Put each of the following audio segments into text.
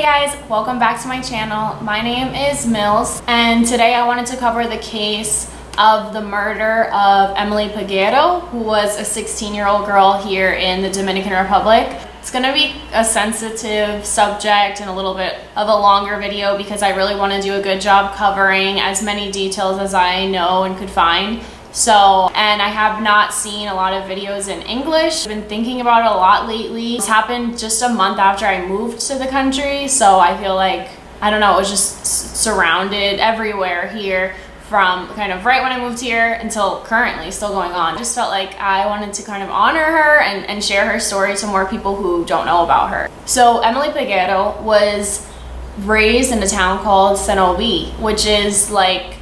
guys, welcome back to my channel. My name is Mills, and today I wanted to cover the case of the murder of Emely Peguerro, who was a 16-year-old girl here in the Dominican Republic. It's gonna be a sensitive subject and a little bit of a longer video because I really want to do a good job covering as many details as I know and could find. And I have not seen a lot of videos in English. I've been thinking about it a lot lately. This happened just a month after I moved to the country, so I feel like, I don't know, it was just surrounded everywhere here from kind of right when I moved here until currently still going on. I just felt like I wanted to kind of honor her and share her story to more people who don't know about her. So Emely Peguerro was raised in a town called Cenoví, which is like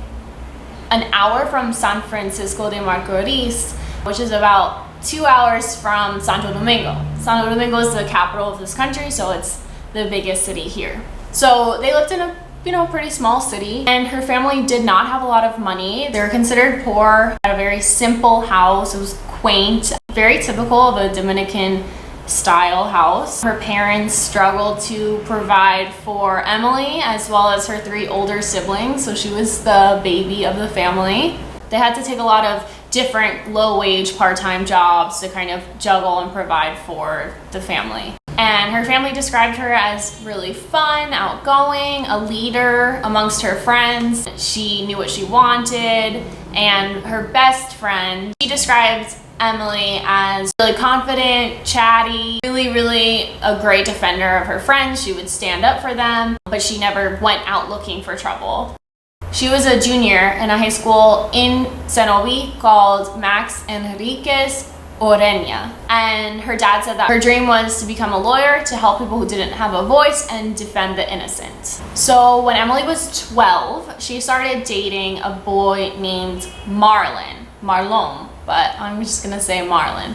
an hour from San Francisco de Macorís, which is about 2 hours from Santo Domingo. Santo Domingo is the capital of this country, so it's the biggest city here. So they lived in a pretty small city, and her family did not have a lot of money. They were considered poor, had a very simple house. It was quaint, very typical of a Dominican style house. Her parents struggled to provide for Emely as well as her 3 older siblings, so she was the baby of the family. They had to take a lot of different low-wage part-time jobs to kind of juggle and provide for the family. And her family described her as really fun, outgoing, a leader amongst her friends. She knew what she wanted, and her best friend, she described Emely as really confident, chatty, really a great defender of her friends. She would stand up for them, but she never went out looking for trouble. She was a junior in a high school in Cenoví called Max Enriquez Oreña, and her dad said that her dream was to become a lawyer to help people who didn't have a voice and defend the innocent. So when Emely was 12, she started dating a boy named Marlon, but I'm just gonna say Marlon.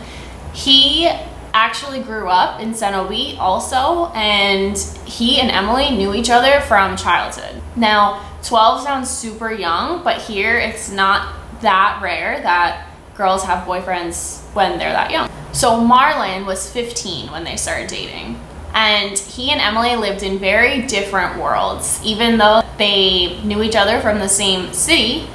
He actually grew up in Cenoví also, and he and Emely knew each other from childhood. Now, 12 sounds super young, but here it's not that rare that girls have boyfriends when they're that young. So Marlon was 15 when they started dating, and he and Emely lived in very different worlds. Even though they knew each other from the same city,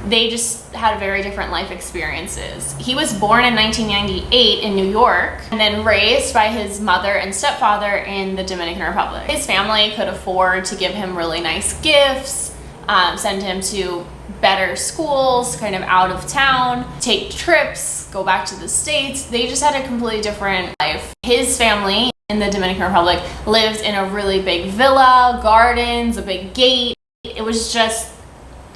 they just had very different life experiences. He was born in 1998 in New York and then raised by his mother and stepfather in the Dominican Republic. His family could afford to give him really nice gifts, send him to better schools, kind of out of town, take trips, go back to the States. They just had a completely different life. His family in the Dominican Republic lived in a really big villa, gardens, a big gate. It was just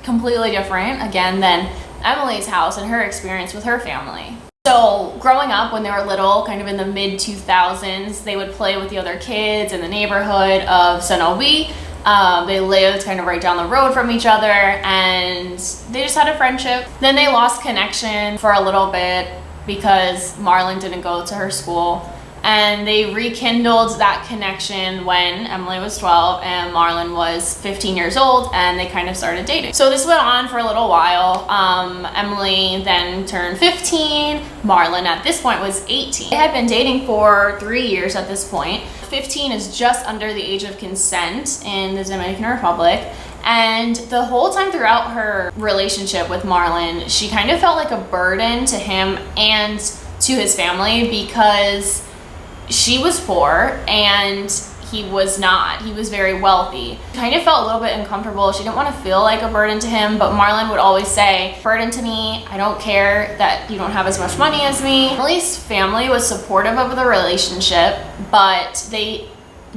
completely different, again, than Emely's house and her experience with her family. So growing up when they were little, kind of in the mid-2000s, they would play with the other kids in the neighborhood of Cenoví. They lived kind of right down the road from each other, and they just had a friendship. Then they lost connection for a little bit because Marlon didn't go to her school, and they rekindled that connection when Emely was 12 and Marlon was 15 years old, and they kind of started dating. So this went on for a little while. Emely then turned 15. Marlon at this point was 18. They had been dating for 3 years at this point. 15 is just under the age of consent in the Dominican Republic. And the whole time throughout her relationship with Marlon, she kind of felt like a burden to him and to his family because she was poor and he was not. He was very wealthy. She kind of felt a little bit uncomfortable. She didn't want to feel like a burden to him, but Marlon would always say, "Burden to me, I don't care that you don't have as much money as me." Emily's family was supportive of the relationship, but they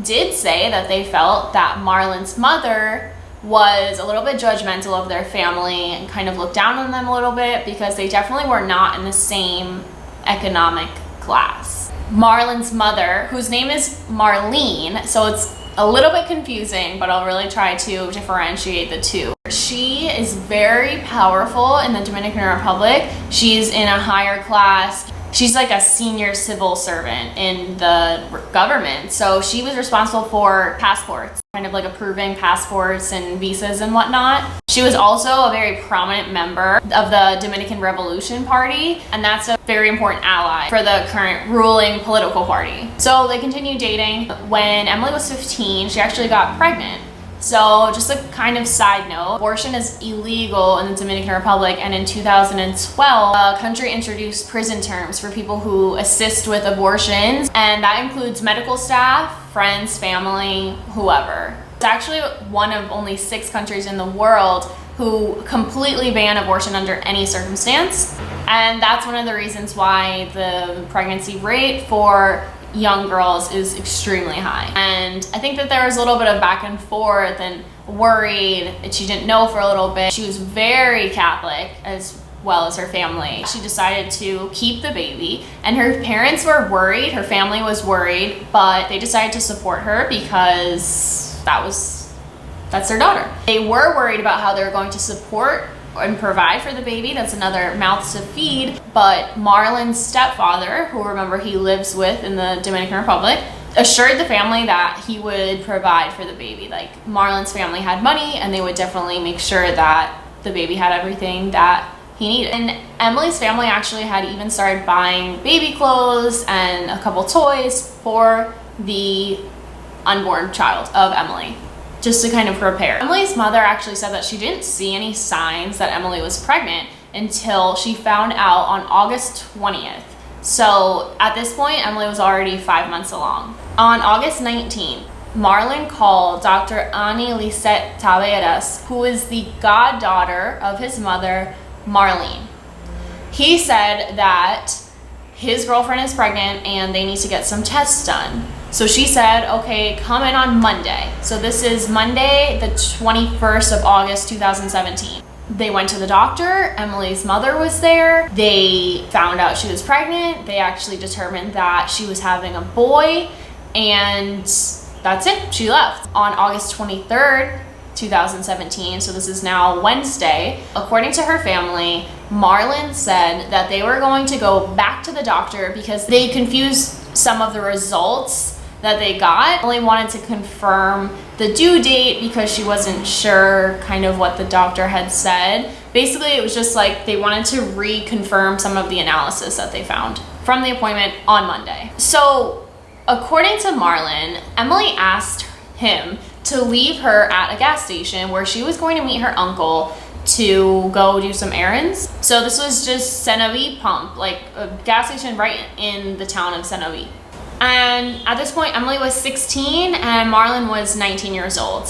did say that they felt that Marlon's mother was a little bit judgmental of their family and kind of looked down on them a little bit because they definitely were not in the same economic class. Marlon's mother, whose name is Marlene, so it's a little bit confusing, but I'll really try to differentiate the two. She is very powerful in the Dominican Republic. She's in a higher class She's like a senior civil servant in the government. So she was responsible for passports, kind of like approving passports and visas and whatnot. She was also a very prominent member of the Dominican Revolution Party, and that's a very important ally for the current ruling political party. So they continued dating. When Emily was 15, she actually got pregnant. So just a kind of side note, abortion is illegal in the Dominican Republic, and in 2012, the country introduced prison terms for people who assist with abortions, and that includes medical staff, friends, family, whoever. It's actually one of only 6 countries in the world who completely ban abortion under any circumstance, and that's one of the reasons why the pregnancy rate for young girls is extremely high. And I think that there was a little bit of back and forth and worried, and she didn't know for a little bit. She was very Catholic as well as her family. She decided to keep the baby, and her parents were worried, her family was worried, but they decided to support her because that's their daughter. They were worried about how they were going to support and provide for the baby. That's another mouth to feed. But Marlon's stepfather, who, remember, he lives with in the Dominican Republic, assured the family that he would provide for the baby. Like, Marlon's family had money, and they would definitely make sure that the baby had everything that he needed. And Emily's family actually had even started buying baby clothes and a couple toys for the unborn child of Emily, just to kind of prepare. Emily's mother actually said that she didn't see any signs that Emily was pregnant until she found out on August 20th. So at this point, Emily was already 5 months along. On August 19th, Marlon called Dr. Ani Lisette Taveras, who is the goddaughter of his mother, Marlene. He said that his girlfriend is pregnant and they need to get some tests done. So she said, okay, come in on Monday. So this is Monday, the 21st of August, 2017. They went to the doctor. Emily's mother was there. They found out she was pregnant. They actually determined that she was having a boy, and that's it. She left. On August 23rd, 2017, so this is now Wednesday, according to her family, Marlon said that they were going to go back to the doctor because they confused some of the results that they got. Emily wanted to confirm the due date because she wasn't sure kind of what the doctor had said. Basically, it was just like they wanted to reconfirm some of the analysis that they found from the appointment on Monday. So according to Marlon, Emily asked him to leave her at a gas station where she was going to meet her uncle to go do some errands. So this was just Cenoví Pump, like a gas station right in the town of Cenoví. And at this point, Emily was 16 and Marlon was 19 years old.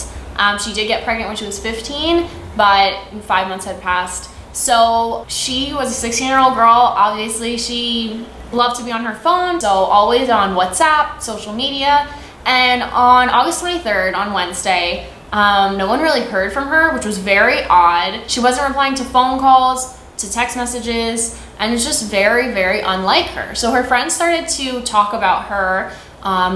She did get pregnant when she was 15, but 5 months had passed. So she was a 16-year-old girl. Obviously, she loved to be on her phone, so always on WhatsApp, social media. And on August 23rd, on Wednesday, no one really heard from her, which was very odd. She wasn't replying to phone calls, to text messages, and it's just very, very unlike her. So her friends started to talk about her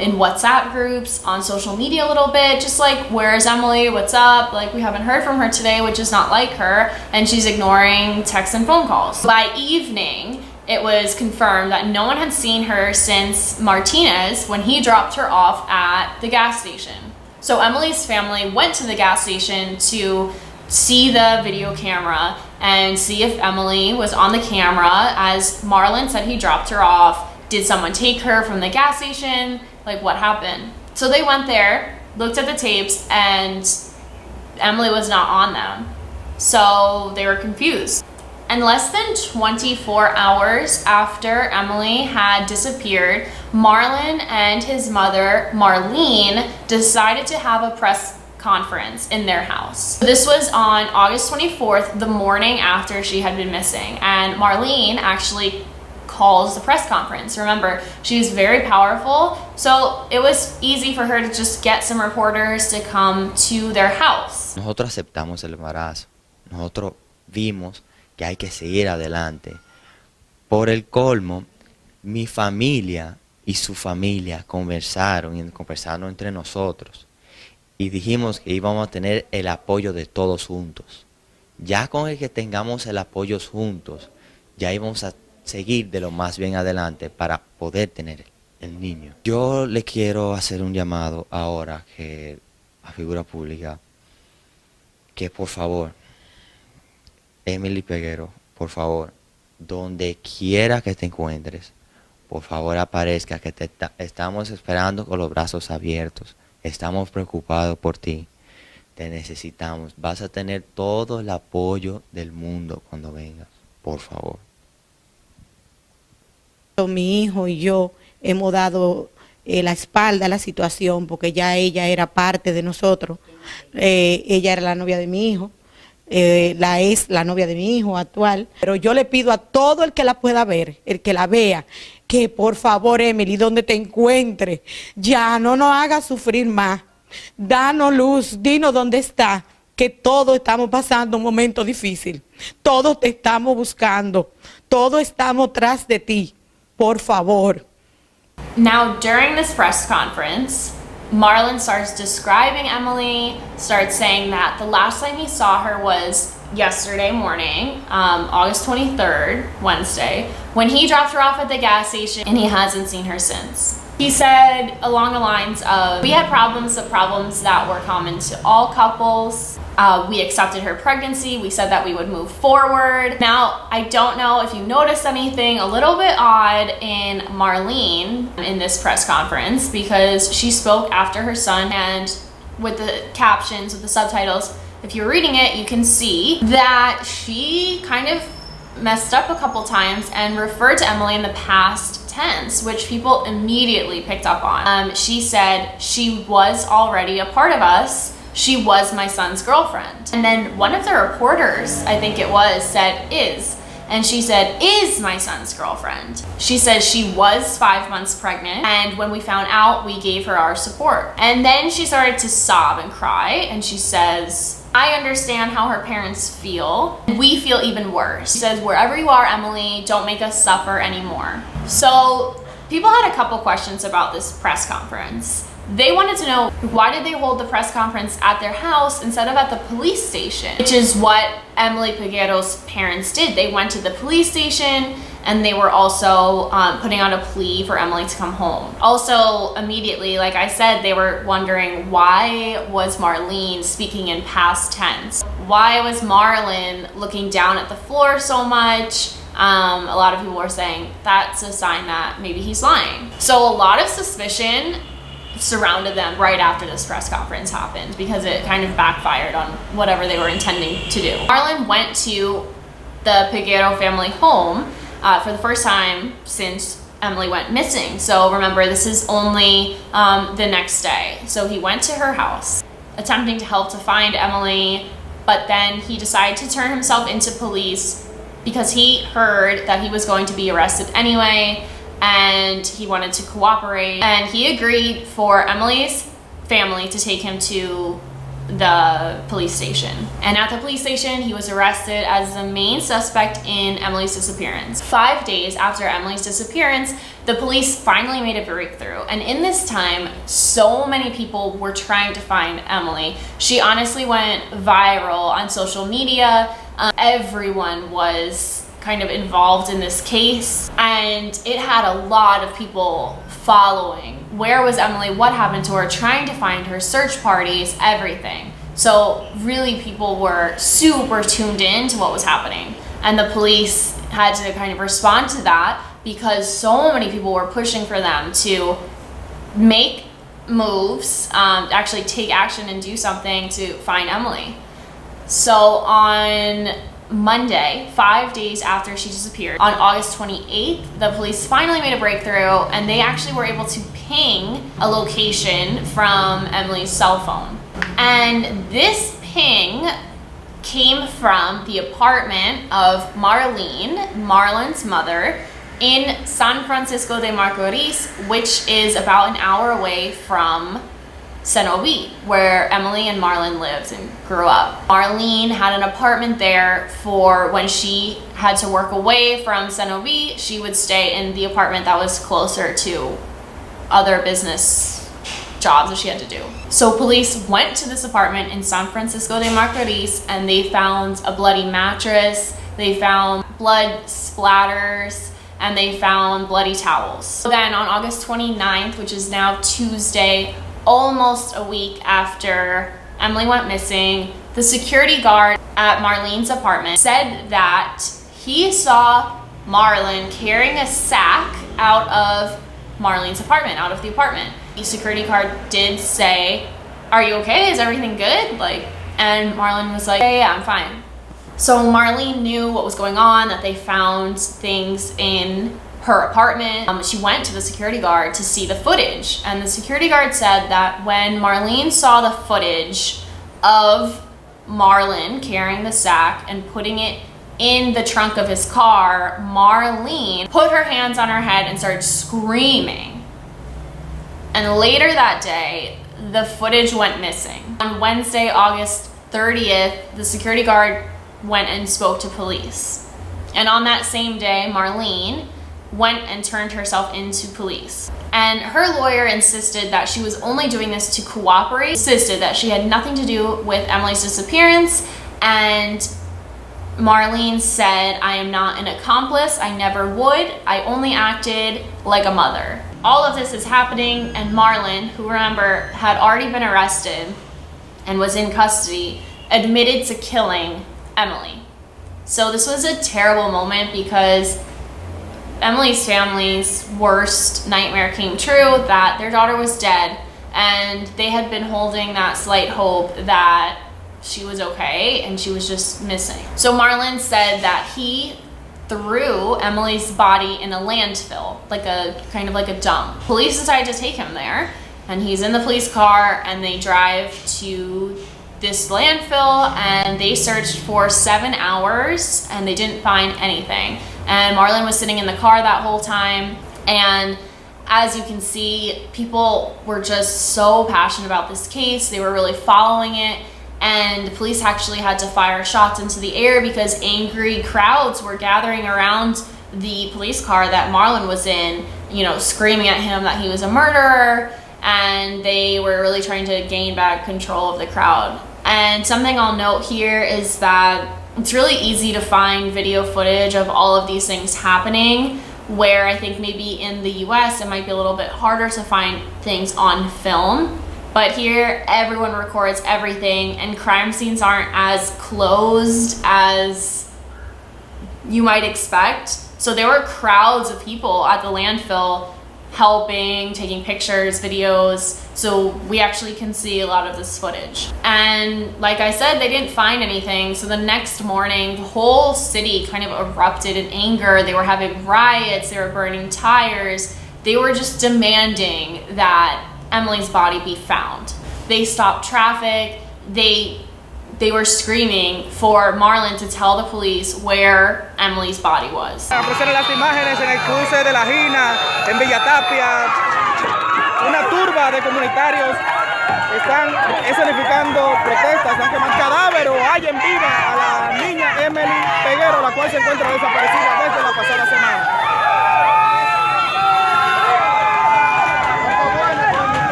in WhatsApp groups, on social media a little bit, just like, where's Emily, what's up? Like, we haven't heard from her today, which is not like her, and she's ignoring texts and phone calls. By evening, it was confirmed that no one had seen her since Martinez when he dropped her off at the gas station. So Emily's family went to the gas station to see the video camera and see if Emily was on the camera. As Marlon said, he dropped her off. Did someone take her from the gas station? Like, what happened? So they went there, looked at the tapes, and Emily was not on them. So they were confused. And less than 24 hours after Emily had disappeared, Marlon and his mother, Marlene, decided to have a press conference in their house. This was on August 24th, the morning after she had been missing. And Marlene actually calls the press conference. Remember, she's very powerful, so it was easy for her to just get some reporters to come to their house. Nosotros aceptamos el embarazo. Nosotros vimos que hay que seguir adelante. Por el colmo, mi familia y su familia conversaron entre nosotros y dijimos que íbamos a tener el apoyo de todos juntos. Ya con el que tengamos el apoyo juntos, ya íbamos a seguir de lo más bien adelante para poder tener el niño. Yo le quiero hacer un llamado ahora que a figura pública, que por favor, Emely Peguero, por favor, donde quiera que te encuentres, por favor aparezca, que estamos esperando con los brazos abiertos, estamos preocupados por ti, te necesitamos, vas a tener todo el apoyo del mundo cuando vengas, por favor. Mi hijo y yo hemos dado la espalda a la situación porque ya ella era parte de nosotros. Ella era la novia de mi hijo, es la novia de mi hijo actual. Pero yo le pido a todo el que la pueda ver, el que la vea, que por favor, Emely, donde te encuentres, ya no nos haga sufrir más. Danos luz, dinos dónde está, que todos estamos pasando un momento difícil. Todos te estamos buscando, todos estamos tras de ti. Por favor. Now, during this press conference, Marlon starts describing Emely, starts saying that the last time he saw her was yesterday morning, August 23rd, Wednesday, when he dropped her off at the gas station, and he hasn't seen her since. He said along the lines of, we had problems, the problems that were common to all couples. We accepted her pregnancy. We said that we would move forward. Now, I don't know if you noticed anything a little bit odd in Marlene in this press conference, because she spoke after her son, and with the captions, with the subtitles, if you're reading it, you can see that she kind of messed up a couple times and referred to Emely in the past tense, which people immediately picked up on. She said she was already a part of us. She was my son's girlfriend. And then one of the reporters, I think it was, said is. And she said, is my son's girlfriend. She says she was 5 months pregnant, and when we found out, we gave her our support. And then she started to sob and cry, and she says, I understand how her parents feel. We feel even worse. She says, wherever you are, Emely, don't make us suffer anymore. So people had a couple questions about this press conference. They wanted to know, why did they hold the press conference at their house instead of at the police station? Which is what Emely Peguero's parents did. They went to the police station, and they were also putting out a plea for Emely to come home. Also, immediately, like I said, they were wondering, why was Marlene speaking in past tense? Why was Marlon looking down at the floor so much? A lot of people were saying that's a sign that maybe he's lying. So a lot of suspicion surrounded them right after this press conference happened, because it kind of backfired on whatever they were intending to do. Marlon went to the Peguero family home for the first time since Emely went missing. So remember, this is only the next day. So he went to her house, attempting to help to find Emely, but then he decided to turn himself into police because he heard that he was going to be arrested anyway, and he wanted to cooperate, and he agreed for Emely's family to take him to the police station. And at the police station, he was arrested as the main suspect in Emely's disappearance. 5 days after Emely's disappearance, the police finally made a breakthrough. And in this time, so many people were trying to find Emely. She honestly went viral on social media. Everyone was kind of involved in this case, and it had a lot of people following. Where was Emely? What happened to her? Trying to find her, search parties, everything. So really, people were super tuned in to what was happening, and the police had to kind of respond to that because so many people were pushing for them to make moves, actually take action and do something to find Emely. So on Monday, 5 days after she disappeared, on August 28th, the police finally made a breakthrough, and they actually were able to ping a location from Emely's cell phone. And this ping came from the apartment of Marlene, Marlon's mother, in San Francisco de Macorís, which is about an hour away from Cenoví, where Emely and Marlon lived and grew up. Marlene had an apartment there for when she had to work away from Cenoví. She would stay in the apartment that was closer to other business jobs that she had to do. So police went to this apartment in San Francisco de Macorís, and they found a bloody mattress. They found blood splatters. and they found bloody towels. So then on August 29th, which is now Tuesday, almost a week after Emily went missing, the security guard at Marlene's apartment said that he saw Marlon carrying a sack out of Marlene's apartment, out of the apartment. The security guard did say, "Are you okay? Is everything good?" And Marlon was like, "Yeah, I'm fine." So Marlene knew what was going on, that they found things in her apartment. She went to the security guard to see the footage, and the security guard said that when Marlene saw the footage of Marlon carrying the sack and putting it in the trunk of his car, Marlene put her hands on her head and started screaming. And later that day, the footage went missing. On Wednesday, August 30th, the security guard went and spoke to police. And on that same day, Marlene went and turned herself into police. And her lawyer insisted that she was only doing this to cooperate, insisted that she had nothing to do with Emily's disappearance, and Marlene said, "I am not an accomplice, I never would, I only acted like a mother." All of this is happening, and Marlon, who remember had already been arrested and was in custody, admitted to killing Emily. So this was a terrible moment because Emily's family's worst nightmare came true, that their daughter was dead, and they had been holding that slight hope that she was okay and she was just missing. So Marlon said that he threw Emily's body in a landfill, kind of like a dump. Police decided to take him there, and he's in the police car, and they drive to this landfill, and they searched for 7 hours and they didn't find anything. And Marlon was sitting in the car that whole time, and as you can see, people were just so passionate about this case. They were really following it, and the police actually had to fire shots into the air because angry crowds were gathering around the police car that Marlon was in, screaming at him that he was a murderer, and they were really trying to gain back control of the crowd. And something I'll note here is that it's really easy to find video footage of all of these things happening, where I think maybe in the US it might be a little bit harder to find things on film. But here, everyone records everything, and crime scenes aren't as closed as you might expect. So there were crowds of people at the landfill helping, taking pictures, videos, so we actually can see a lot of this footage. And like I said, they didn't find anything, so the next morning, the whole city kind of erupted in anger. They were having riots, they were burning tires, they were just demanding that Emily's body be found. They stopped traffic, they were screaming for Marlon to tell the police where Emily's body was. Ofrecer las imágenes en el cruce de la Gina, en Villa Tapia. Una turba de comunitarios están escenificando protestas, están quemando cadáver o hallen viva a la niña Emely Peguero, la cual se encuentra desaparecida desde la pasada semana.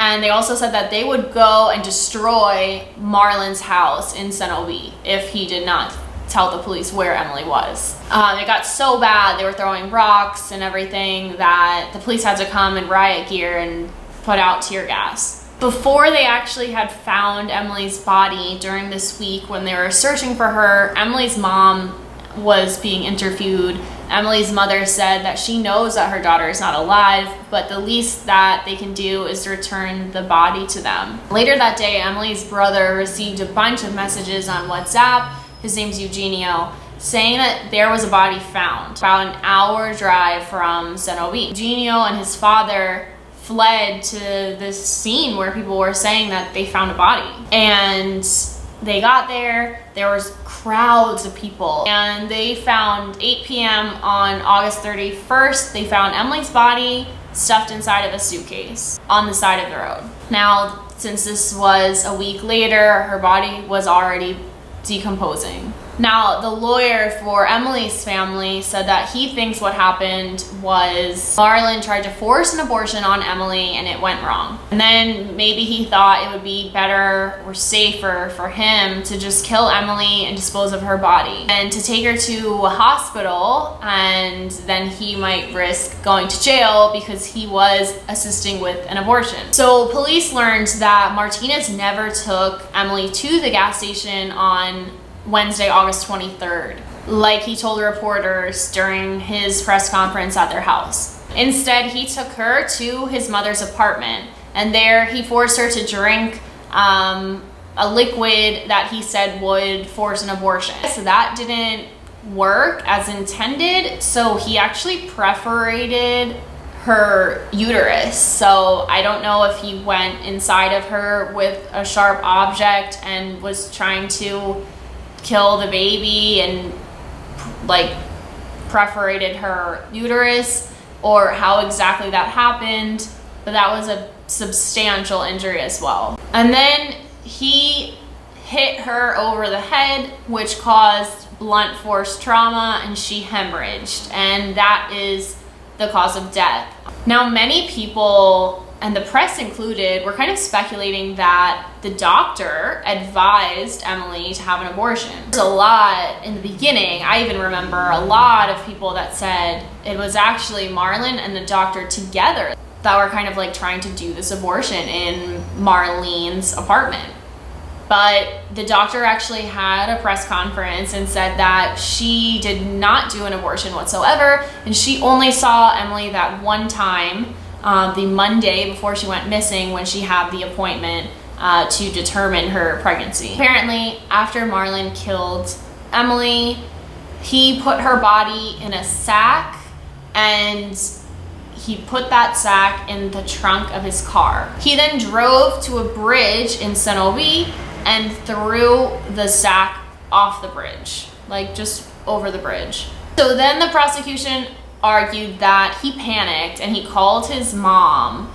And they also said that they would go and destroy Marlon's house in Senobi if he did not tell the police where Emily was. It got so bad, they were throwing rocks and everything, that the police had to come in riot gear and put out tear gas. Before they actually had found Emily's body during this week when they were searching for her, Emily's mom was being interviewed. Emily's mother said that she knows that her daughter is not alive, but the least that they can do is to return the body to them. Later that day, Emily's brother received a bunch of messages on WhatsApp, his name's Eugenio, saying that there was a body found about an hour drive from Senobi. Eugenio and his father fled to this scene where people were saying that they found a body. And they got there was crowds of people, and they found 8 p.m. on August 31st, they found Emily's body stuffed inside of a suitcase on the side of the road. Now, since this was a week later, her body was already decomposing. Now, the lawyer for Emily's family said that he thinks what happened was Marlon tried to force an abortion on Emily and it went wrong. And then maybe he thought it would be better or safer for him to just kill Emily and dispose of her body and to take her to a hospital, and then he might risk going to jail because he was assisting with an abortion. So police learned that Martinez never took Emily to the gas station on Wednesday, August 23rd, like he told reporters during his press conference at their house. Instead, he took her to his mother's apartment, and there he forced her to drink a liquid that he said would force an abortion. So that didn't work as intended, so he actually perforated her uterus. So I don't know if he went inside of her with a sharp object and was trying to kill the baby and like perforated her uterus, or how exactly that happened, but that was a substantial injury as well. And then he hit her over the head, which caused blunt force trauma, and she hemorrhaged, and that is the cause of death. Now, many people, and the press included, were kind of speculating that the doctor advised Emily to have an abortion. There's a lot in the beginning. I even remember a lot of people that said it was actually Marlon and the doctor together that were kind of like trying to do this abortion in Marlene's apartment. But the doctor actually had a press conference and said that she did not do an abortion whatsoever, and she only saw Emily that one time, the Monday before she went missing, when she had the appointment to determine her pregnancy. Apparently, after Marlon killed Emily, he put her body in a sack, and he put that sack in the trunk of his car. He then drove to a bridge in Cenobi and threw the sack off the bridge, like just over the bridge. So then the prosecution argued that he panicked and he called his mom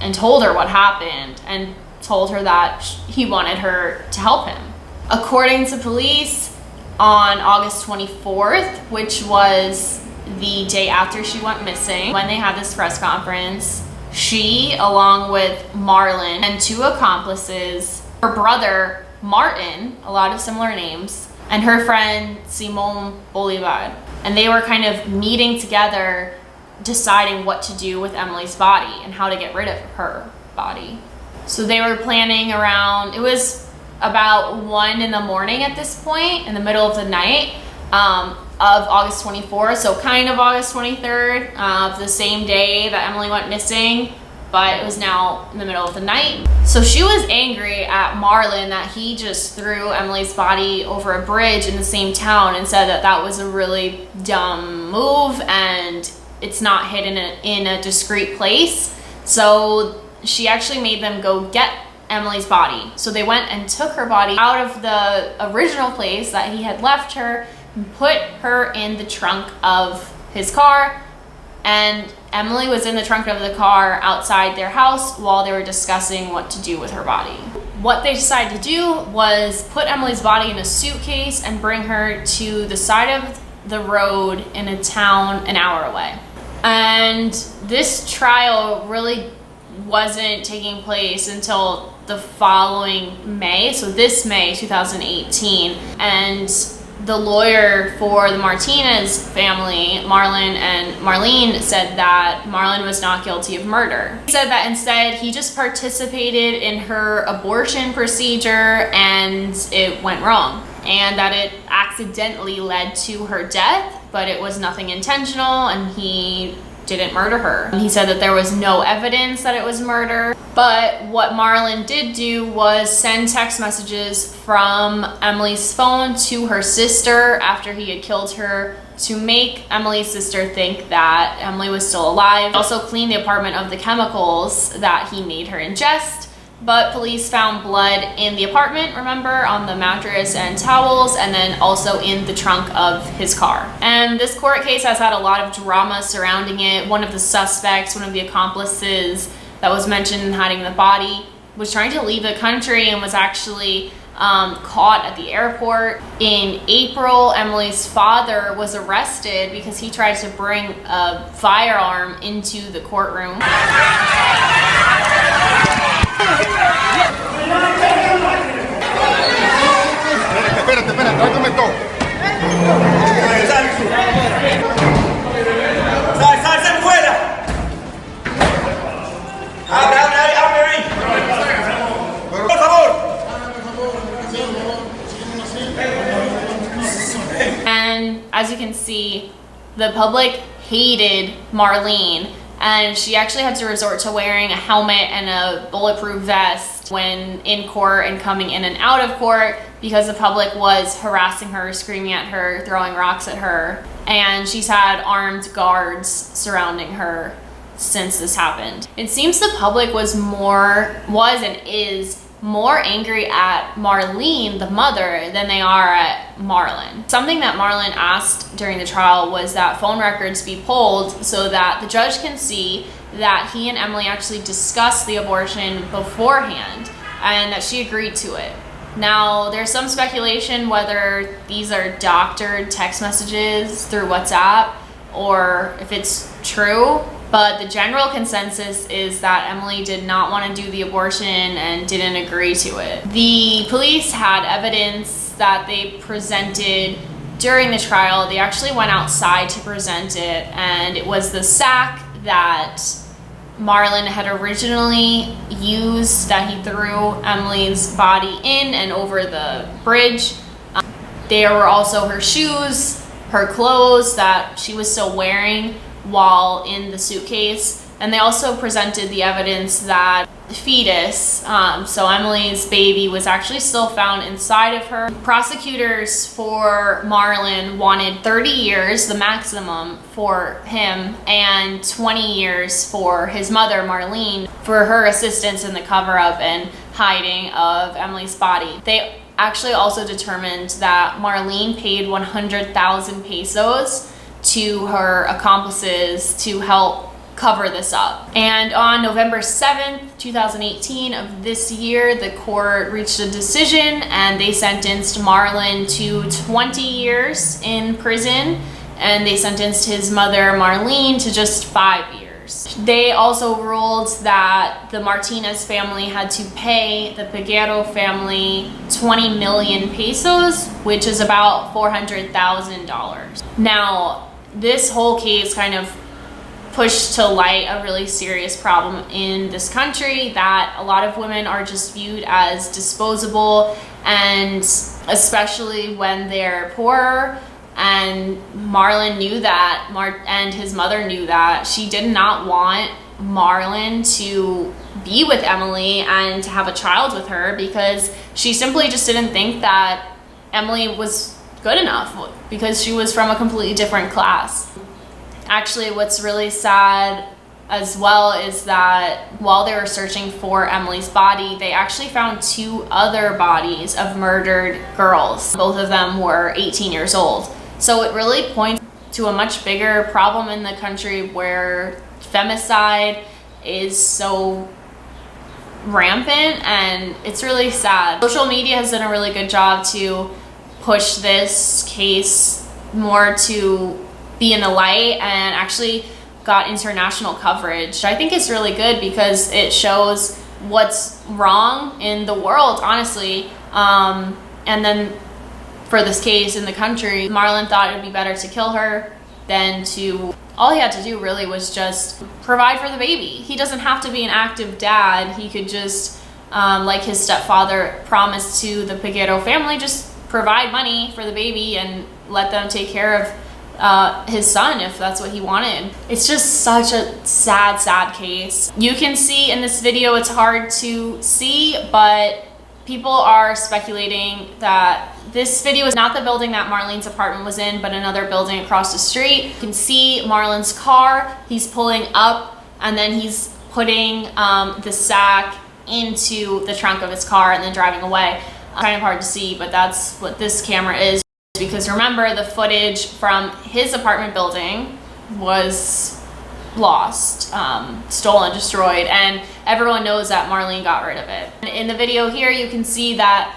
and told her what happened and told her that he wanted her to help him. According to police, on August 24th, which was the day after she went missing, when they had this press conference, she, along with Marlon and two accomplices, her brother Martin, a lot of similar names, and her friend Simon Bolivar, and they were kind of meeting together, deciding what to do with Emily's body and how to get rid of her body. So they were planning around, it was about 1 in the morning at this point, in the middle of the night of August 24th, so kind of August 23rd, of the same day that Emily went missing, but it was now in the middle of the night. So she was angry at Marlon that he just threw Emily's body over a bridge in the same town, and said that that was a really dumb move and it's not hidden in a discreet place. So she actually made them go get Emily's body. So they went and took her body out of the original place that he had left her and put her in the trunk of his car, and Emily was in the trunk of the car outside their house while they were discussing what to do with her body. What they decided to do was put Emily's body in a suitcase and bring her to the side of the road in a town an hour away. And this trial really wasn't taking place until the following May, so this May 2018, and the lawyer for the Martinez family, Marlon and Marlene, said that Marlon was not guilty of murder. He said that instead he just participated in her abortion procedure and it went wrong, and that it accidentally led to her death, but it was nothing intentional and he didn't murder her. He said that there was no evidence that it was murder, but what Marlon did do was send text messages from Emily's phone to her sister after he had killed her to make Emily's sister think that Emily was still alive. He also cleaned the apartment of the chemicals that he made her ingest, but police found blood in the apartment, remember, on the mattress and towels, and then also in the trunk of his car. And this court case has had a lot of drama surrounding it. One of the suspects, one of the accomplices that was mentioned in hiding the body, was trying to leave the country and was actually caught at the airport. In April, Emily's father was arrested because he tried to bring a firearm into the courtroom. Espérate, tráigame todo. ¡Sal fuera! ¡Abre ahí! ¡Por favor! And as you can see, the public hated Marlene, and she actually had to resort to wearing a helmet and a bulletproof vest when in court and coming in and out of court because the public was harassing her, screaming at her, throwing rocks at her. And she's had armed guards surrounding her since this happened. It seems the public was and is more angry at Marlene, the mother, than they are at Marlon. Something that Marlon asked during the trial was that phone records be pulled so that the judge can see that he and Emily actually discussed the abortion beforehand and that she agreed to it. Now, there's some speculation whether these are doctored text messages through WhatsApp or if it's true, but the general consensus is that Emily did not want to do the abortion and didn't agree to it. The police had evidence that they presented during the trial. They actually went outside to present it, and it was the sack that Marlon had originally used that he threw Emily's body in and over the bridge. There were also her shoes, her clothes that she was still wearing while in the suitcase, and they also presented the evidence that the fetus, so Emily's baby, was actually still found inside of her. Prosecutors for Marlon wanted 30 years, the maximum for him, and 20 years for his mother, Marlene, for her assistance in the cover-up and hiding of Emily's body. They actually also determined that Marlene paid 100,000 pesos to her accomplices to help cover this up. And on November 7th, 2018 of this year, the court reached a decision and they sentenced Marlon to 20 years in prison, and they sentenced his mother, Marlene, to just 5 years. They also ruled that the Martinez family had to pay the Peguero family 20 million pesos, which is about $400,000. Now, this whole case kind of pushed to light a really serious problem in this country, that a lot of women are just viewed as disposable, and especially when they're poorer. And Marlon knew that, and his mother knew that. She did not want Marlon to be with Emily and to have a child with her because she simply just didn't think that Emily was good enough because she was from a completely different class. Actually, what's really sad as well is that while they were searching for Emily's body, they actually found 2 other bodies of murdered girls. Both of them were 18 years old. So it really points to a much bigger problem in the country where femicide is so rampant, and it's really sad. Social media has done a really good job to push this case more to be in the light and actually got international coverage. I think it's really good because it shows what's wrong in the world, honestly. And then for this case in the country, Marlon thought it would be better to kill her than to... All he had to do really was just provide for the baby. He doesn't have to be an active dad. He could just, like his stepfather promised to the Peguero family, just provide money for the baby and let them take care of his son if that's what he wanted. It's just such a sad case. You can see in this video, it's hard to see, but people are speculating that this video is not the building that Marlene's apartment was in, but another building across the street. You can see Marlon's car. He's pulling up and then he's putting the sack into the trunk of his car and then driving away. Kind of hard to see, but that's what this camera is. Because remember, the footage from his apartment building was lost, stolen, destroyed, and everyone knows that Marlene got rid of it. In the video here, you can see that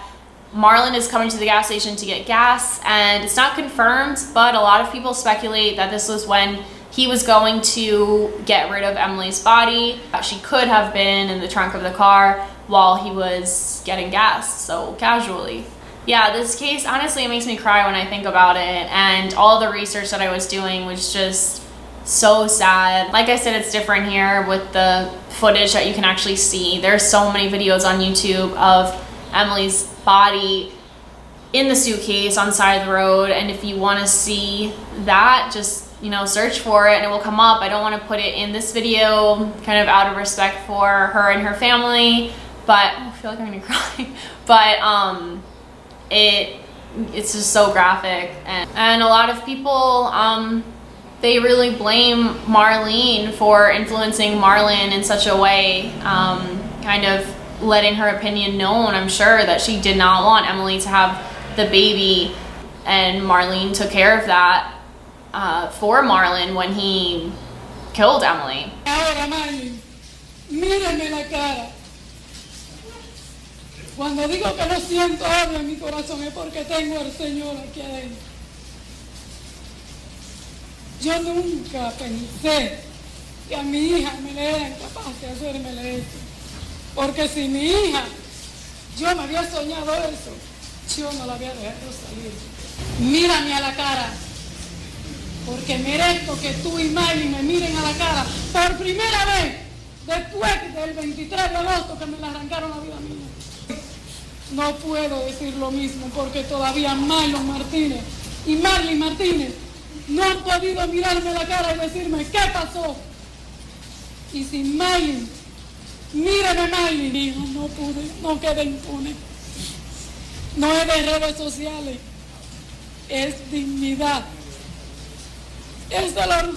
Marlon is coming to the gas station to get gas, and it's not confirmed, but a lot of people speculate that this was when he was going to get rid of Emily's body. She could have been in the trunk of the car while he was getting gas, so casually. Yeah, this case, honestly, it makes me cry when I think about it, and all the research that I was doing was just so sad. Like I said, it's different here with the footage that you can actually see. There's so many videos on YouTube of Emily's body in the suitcase on the side of the road, and if you want to see that, just search for it and it will come up. I don't want to put it in this video, kind of out of respect for her and her family, but I feel like I'm gonna cry. But it's just so graphic, and a lot of people they really blame Marlene for influencing Marlon in such a way, kind of letting her opinion known, I'm sure, that she did not want Emily to have the baby, and Marlene took care of that for Marlon when he killed Emily. Ahora, Marlene, mírame la cara. Cuando digo que no siento odio en mi corazón es porque tengo al Señor aquí adentro. Yo nunca pensé que a mi hija me le era incapaz de hacérmele esto. Porque si mi hija, yo me había soñado eso, yo no la había dejado salir. Mírame a la cara, porque merezco que tú y Miley me miren a la cara por primera vez después del 23 de agosto que me la arrancaron la vida mía. No puedo decir lo mismo porque todavía Marlon Martínez y Marlene Martínez no han podido mirarme a la cara y decirme qué pasó. Y sin Marlene, mírame Marlene, hijo, no pude, no quedé impune. No es de redes sociales, es dignidad. Es dolor.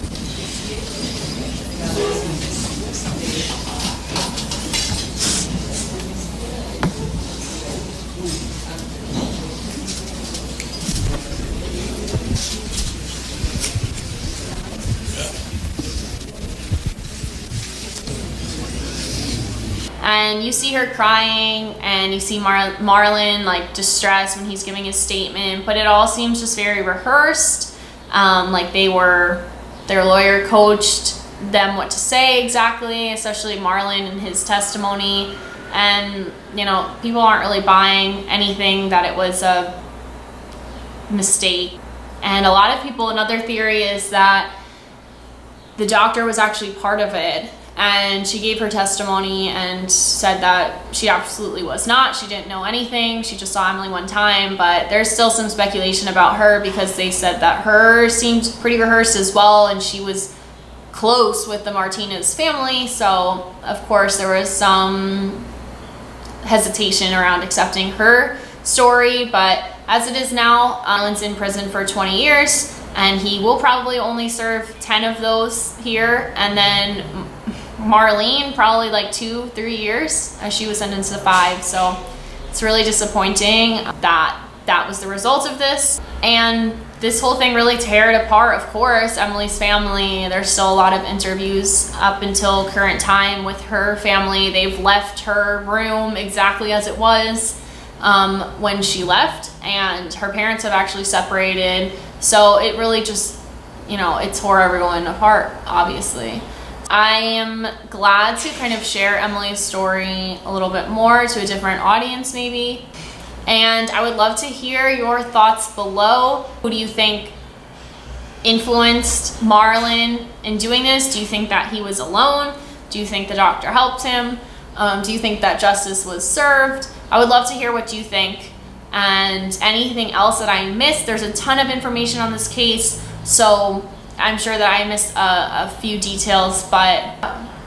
And you see her crying, and you see Marlon like distressed when he's giving his statement, but it all seems just very rehearsed. Like their lawyer coached them what to say exactly, especially Marlon in his testimony. And people aren't really buying anything that it was a mistake. And a lot of people, another theory is that the doctor was actually part of it, and she gave her testimony and said that she absolutely was not. She didn't know anything. She just saw Emily one time, but there's still some speculation about her because they said that her seemed pretty rehearsed as well, and she was close with the Martinez family, so of course there was some hesitation around accepting her story. But as it is now, Marlon's in prison for 20 years, and he will probably only serve 10 of those here, and then Marlene probably like 2-3 years, as she was sentenced to 5. So it's really disappointing that that was the result of this, and this whole thing really tear it apart, of course, Emily's family. There's still a lot of interviews up until current time with her family. They've left her room exactly as it was when she left, and her parents have actually separated. So it really just, it tore everyone apart, obviously. I am glad to kind of share Emily's story a little bit more to a different audience maybe. And I would love to hear your thoughts below. Who do you think influenced Marlon in doing this? Do you think that he was alone? Do you think the doctor helped him? Do you think that justice was served? I would love to hear what you think. And anything else that I missed, there's a ton of information on this case, so I'm sure that I missed a few details, but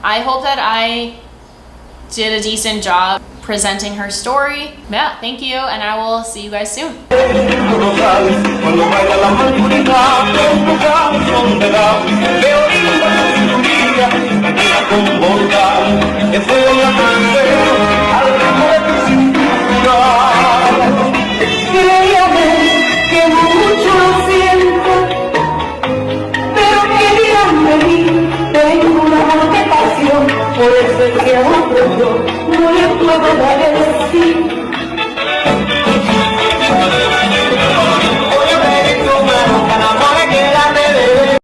I hope that I did a decent job presenting her story. Yeah, thank you, and I will see you guys soon. Tengo una gran pasión por ese que amo yo, no le puedo dar el sí.